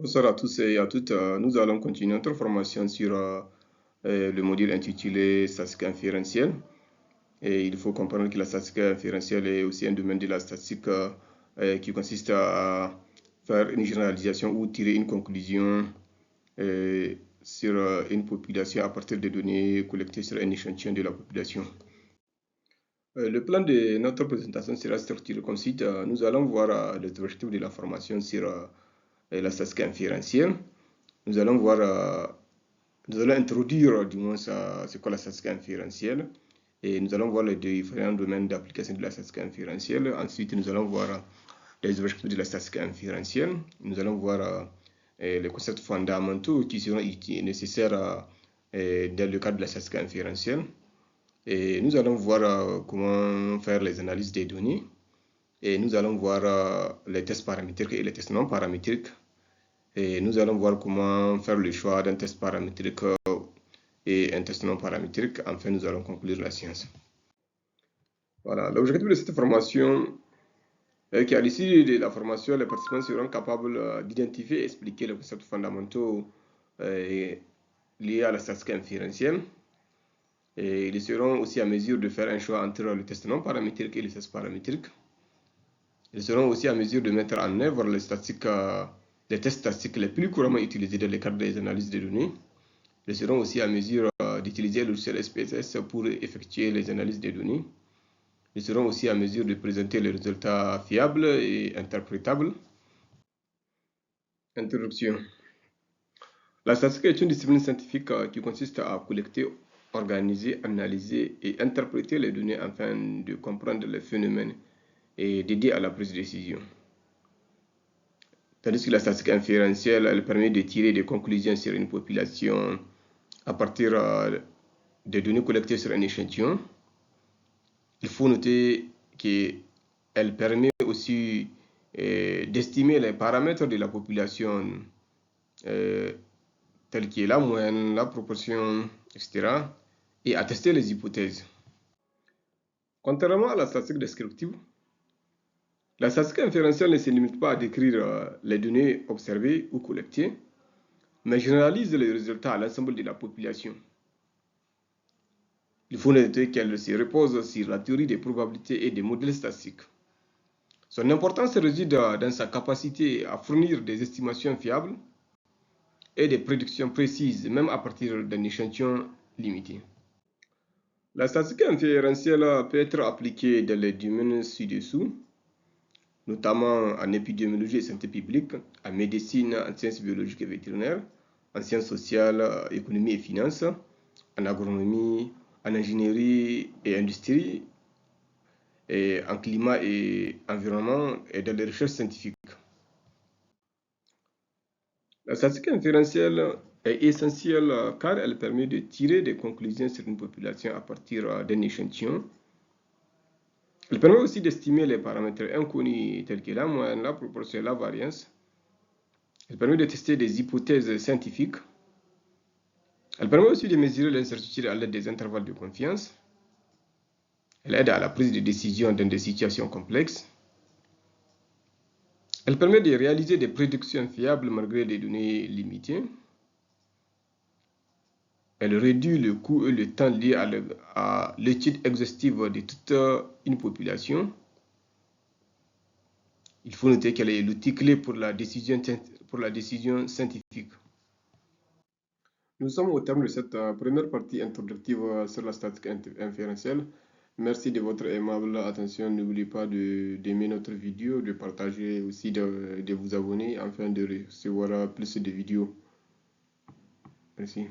Bonsoir à tous et à toutes. Nous allons continuer notre formation sur le module intitulé statistique inférentielle. Et il faut comprendre que la statistique inférentielle est aussi un domaine de la statistique qui consiste à faire une généralisation ou tirer une conclusion sur une population à partir des données collectées sur un échantillon de la population. Le plan de notre présentation sera structuré comme suit. Nous allons voir les objectifs de la formation sur la statistique inférentielle. Nous allons voir, nous allons introduire du moins c'est quoi la statistique inférentielle et nous allons voir les différents domaines d'application de la statistique inférentielle. Ensuite, nous allons voir les objectifs de la statistique inférentielle. Nous allons voir les concepts fondamentaux qui seront nécessaires dans le cadre de la statistique inférentielle. Et nous allons voir comment faire les analyses des données. Et nous allons voir les tests paramétriques et les tests non paramétriques. Et nous allons voir comment faire le choix d'un test paramétrique et un test non paramétrique. Enfin, nous allons conclure la science. Voilà, l'objectif de cette formation est qu'à l'issue de la formation, les participants seront capables d'identifier et expliquer les concepts fondamentaux liés à la statistique inférentielle. Et ils seront aussi à mesure de faire un choix entre le test non paramétrique et le test paramétrique. Ils seront aussi à mesure de mettre en œuvre les tests statistiques les plus couramment utilisés dans le cadre des analyses de données. Ils seront aussi à mesure d'utiliser le logiciel SPSS pour effectuer les analyses de données. Ils seront aussi à mesure de présenter les résultats fiables et interprétables. Introduction. La statistique est une discipline scientifique qui consiste à collecter, organiser, analyser et interpréter les données afin de comprendre les phénomènes et d'aider à la prise de décision. Tandis que la statistique inférentielle, elle permet de tirer des conclusions sur une population à partir des données collectées sur un échantillon. Il faut noter qu'elle permet aussi d'estimer les paramètres de la population tels que la moyenne, la proportion, etc. et à tester les hypothèses. Contrairement à la statistique descriptive, la statistique inférentielle ne se limite pas à décrire les données observées ou collectées, mais généralise les résultats à l'ensemble de la population. Il faut noter qu'elle se repose sur la théorie des probabilités et des modèles statistiques. Son importance réside dans sa capacité à fournir des estimations fiables et des prédictions précises, même à partir d'un échantillon limité. La statistique inférentielle peut être appliquée dans les domaines ci-dessous, notamment en épidémiologie et santé publique, en médecine, en sciences biologiques et vétérinaires, en sciences sociales, économie et finances, en agronomie, en ingénierie et industrie, et en climat et environnement et dans les recherches scientifiques. La statistique inférentielle est essentielle car elle permet de tirer des conclusions sur une population à partir d'un échantillon. Elle permet aussi d'estimer les paramètres inconnus tels que la moyenne, la proportion et la variance. Elle permet de tester des hypothèses scientifiques. Elle permet aussi de mesurer l'incertitude à l'aide des intervalles de confiance. Elle aide à la prise de décision dans des situations complexes. Elle permet de réaliser des prédictions fiables malgré des données limitées. Elle réduit le coût et le temps lié à l'étude exhaustive de toute une population. Il faut noter qu'elle est l'outil clé pour la décision scientifique. Nous sommes au terme de cette première partie introductive sur la statistique inférentielle. Merci de votre aimable attention. N'oubliez pas d'aimer notre vidéo, de partager aussi, de vous abonner afin de recevoir plus de vidéos. Merci.